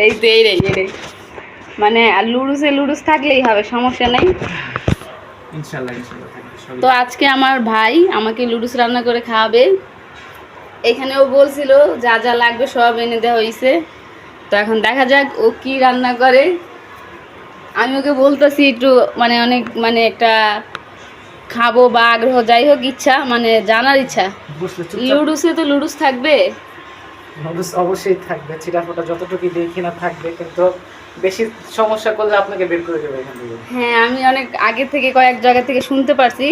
এই তো এই মানে আর লুডুস থাকলেই হবে, সমস্যা নেই। ইনশাআল্লাহ ইনশাআল্লাহ থাকবে। তো আজকে আমার ভাই আমাকে লুডুস রান্না করে খাওয়াবে। এখানেও বলছিল যা যা লাগবে সব এনে দেওয়া হয়েছে। তো এখন দেখা যাক ও কি রান্না করে। আমি ওকে বলতেছি একটু মানে অনেক মানে একটা খাবো বা আগ্রহ, যাই হোক ইচ্ছা, মানে জানার ইচ্ছা। লুডুসে তো লুডুস থাকবে, লুডুস অবশ্যই থাকবে, চিরাফোটা যতটুকু দেখি না থাকবে, কিন্তু বেশি সমস্যা করলে আপনাকে বের করে দেবে এখান থেকে। হ্যাঁ, আমি অনেক আগে থেকে কয়েক জায়গা থেকে শুনতে পারছি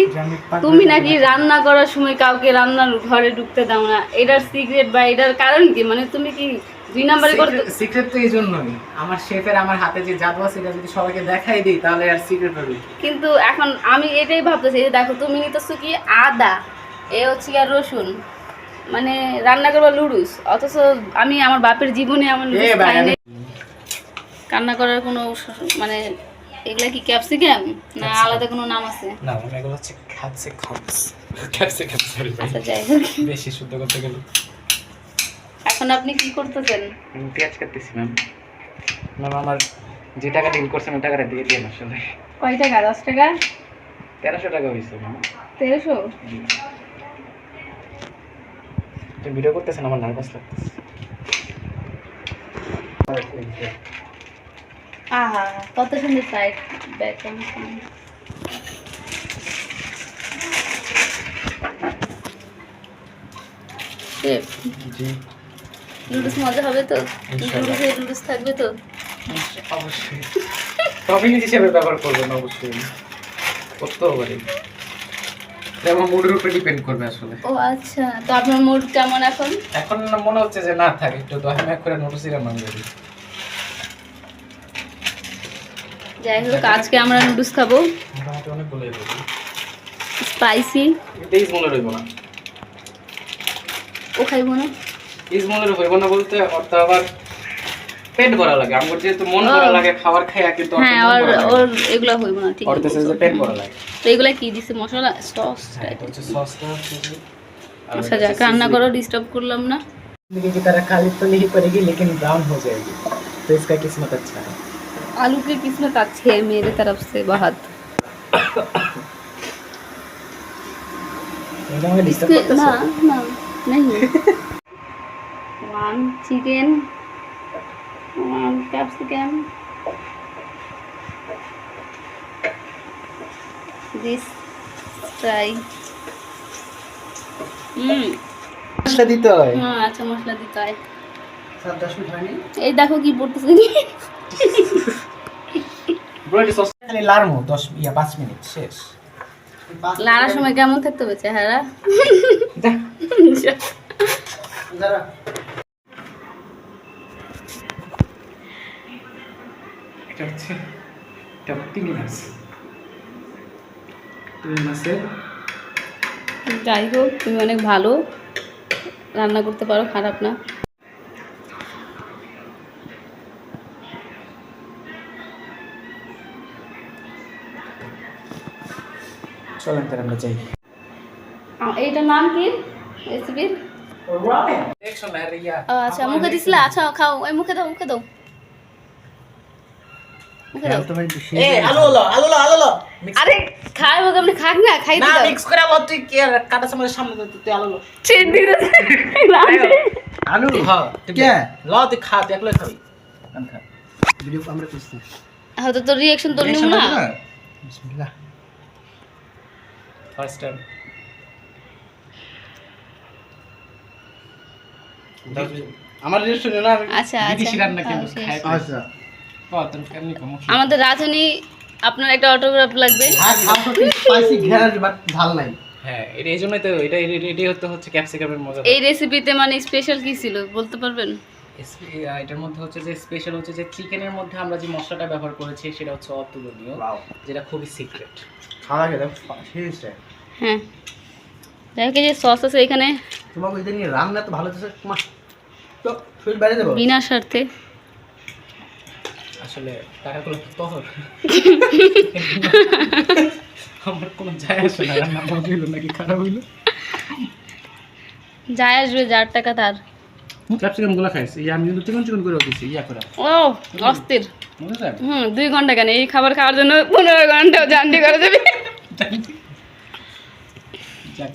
তুমি নাকি রান্না করার সময় কাউকে রান্নার ঘরে ঢুকতে দাও না। এটার সিক্রেট বা এটার কারণ কি? মানে তুমি কি 2 নম্বরে করতে? সিক্রেট তো এই জন্যই, আমার শেফের আমার হাতে যে জাদু আছে এটা যদি সবাইকে দেখাই দিই তাহলে আর সিক্রেট হবে। কিন্তু এখন আমি এটাই ভাবতেছি যে দেখো তুমি নিতেছো কি আদা, এ হচ্ছে আর রসুন, মানে রান্না করবা লুডুস, অথচ আমি আমার বাপের জীবনে আমার লুডুস খাইনি। রান্না করার কোনো মানে এগুলা কি ক্যাপসিকাম না আলাদা কোনো নাম আছে? না, এগুলো হচ্ছে ক্যাপসিকাম, সরি আচ্ছা যাই হোক, বেশি শুদ্ধ করতে গেলে। এখন আপনি কি করতেছেন? পেঁয়াজ কাটতেছি ম্যাম। আমার যে টাকা ডিল করছেন ওই টাকাটা দিয়ে দিন আসলে। কয় টাকা? 10 টাকা? 1300 টাকা হয়েছে ম্যাম। 1300? তুমি ভিডিও করতেছেন, আমার নার্ভাস লাগতেছে। আহা, কত সুন্দর সাইড ব্যাকগ্রাউন্ড সাউন্ড। জি, লুডুস মজা হবে তো? লুডুস থাকবে তো? অবশ্যই। টপিং হিসেবে ব্যবহার করবেন অবশ্যই, করতেও পারি। আমার মুডের উপর ডিপেন্ড করবে আসলে। ও আচ্ছা, তো আপনার মুড কেমন এখন? এখন মনে হচ্ছে যে না থাকে, একটু 10 মিনিট করে নোটিসই রান্না করি। যাই হোক, আজকে আমরা নুডলস খাবো মোটামুটি অনেকগুলোই হয়েছে। স্পাইসি। তেইশ মনের হইব না, ও খাইবো না? 30 মনের হইব না বলতে অর্থ আবার পেট ভরা লাগে। আমার যেহেতু মন ভরা লাগে খাবার খাইয়া, কিন্তু হ্যাঁ, ওর এগুলা হইবো না, ঠিক আছে। যে পেট ভরা লাগে। তো এগুলা কি দিছে? মশলা, সস? এটা হচ্ছে সসটা হচ্ছে। আচ্ছা যাক, রান্না করো, ডিস্টার্ব করলাম না। लेकिन की तरह काली तो नहीं पड़ेगी, लेकिन ब्राउन हो जाएगी, तो इसका किस्मत अच्छा है। आलू की किस्मत अच्छी है मेरे तरफ से बहुत। ना ना नहीं। 1 chicken, 1 capsicum, this try। মশলা দিতে হয়। হ্যাঁ আচ্ছা, মশলা দিতে হয়। 7-10 মিনিট হয়নি, এই দেখো কি পড়তেছে। ব্রোডি সস খালি লাড়মু 5 মিনিট শেষ। লাড়ার সময় কেমন থাকতে হবে চেহারা? যারা এটা হচ্ছে তিমি মাছের। যাই হোক, তুমি অনেক ভালো রান্না করতে পারো, খারাপ না। চলেন তাহলে আমরা যাই। এইটার নাম কি রেসিপির? দেখছো না রিয়া? আচ্ছা, মুখে দিছিলা? আচ্ছা খাও, ওই মুখে দাও, মুখে দাও, মুখে দাও। এ আলু লো আরে খাই হোক, আপনি খাক না, খাই না দাও। মিক্স করে আলো, তুই কি কাটা চামচের সামনে তুই আলু লো। চেন দি দে। আলু হ্যাঁ কে লো, তুই খা, তুই একলাই খাবি। আমি খা, ভিডিও আমরা করছি। হয়তো তো রিঅ্যাকশন তো নিব না। বিসমিল্লাহ। ফার্স্ট টাইম আমার রেস্টুরেন্টে না, আচ্ছা বিদেশি রান্না কিন্তু আচ্ছা, খাই। আচ্ছা তোর কেমনি কম। আমাদের রাধুনি, আপনার একটা অটোগ্রাফ লাগবে। আর খাওয়া তো স্পাইসি ঘেরা বাট ঝাল নাই। হ্যাঁ, এই জন্যই তো এটা রেডি হচ্ছে ক্যাপসিকামের মজা। এই রেসিপিতে মানে স্পেশাল কি ছিল বলতে পারবেন? এটার মধ্যে হচ্ছে যে স্পেশাল হচ্ছে যে চিকেনের মধ্যে আমরা যে মশলাটা ব্যবহার করেছি সেটা হচ্ছে অতুলনীয়, যেটা খুবই সিক্রেট। খাওয়া গেলে শেষ। হ্যাঁ, দেখো যে সস আছে এখানে। তোমাকে ওই দিন রান্না তো ভালো হচ্ছে তোমার, তো শরীর বাইরে দেবো বিনা স্বার্থে। আসলে টাকাগুলো তো তোর, আমার কোনো যায় আসে না রান্না ভালো হইলো নাকি খারাপ হইলো। যায় আসবে যার টাকা তার। ক্যাপসিকাম গুলো খাইছি আমি কিন্তু চিকন চিকন করে দিছি ইয়া করে ও অস্থির। বুঝলেন 2 ঘন্টা কেন, এই খাবার খাওয়ার জন্য 15 ঘন্টা জার্নি করে যাবে। যাক